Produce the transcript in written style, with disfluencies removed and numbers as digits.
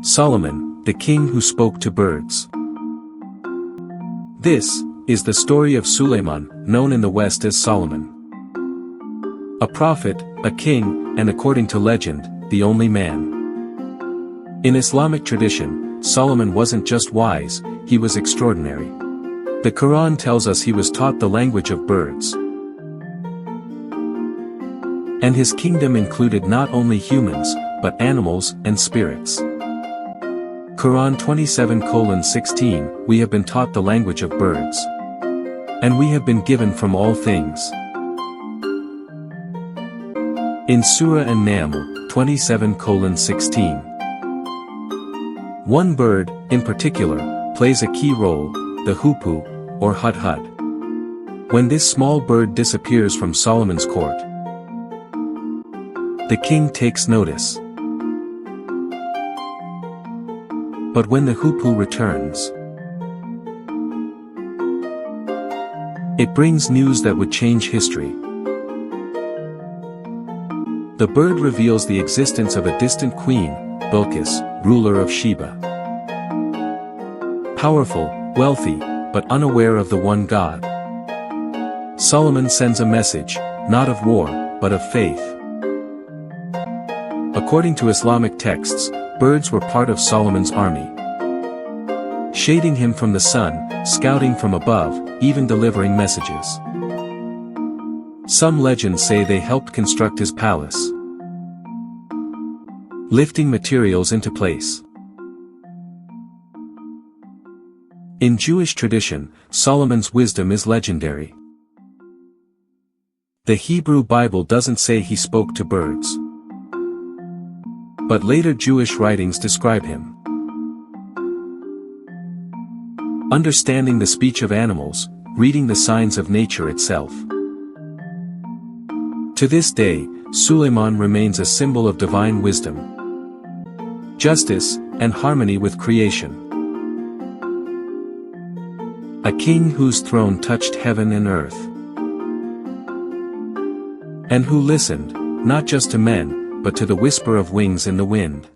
Solomon, the king who spoke to birds. This is the story of Suleiman, known in the West as Solomon. A prophet, a king, and according to legend, the only man. In Islamic tradition, Solomon wasn't just wise, he was extraordinary. The Quran tells us he was taught the language of birds. And his kingdom included not only humans, but animals and spirits. Quran 27:16, we have been taught the language of birds. And we have been given from all things. In Surah An-Naml, 27:16. One bird, in particular, plays a key role, the hoopoe, or hudhud. When this small bird disappears from Solomon's court, the king takes notice. But when the hoopoe returns, it brings news that would change history. The bird reveals the existence of a distant queen, Bilqis, ruler of Sheba. Powerful, wealthy, but unaware of the one God. Solomon sends a message, not of war, but of faith. According to Islamic texts, birds were part of Solomon's army, shading him from the sun, scouting from above, even delivering messages. Some legends say they helped construct his palace, lifting materials into place. In Jewish tradition, Solomon's wisdom is legendary. The Hebrew Bible doesn't say he spoke to birds, but later Jewish writings describe him understanding the speech of animals, reading the signs of nature itself. To this day, Suleiman remains a symbol of divine wisdom, justice, and harmony with creation. A king whose throne touched heaven and earth, and who listened, not just to men, but to the whisper of wings in the wind.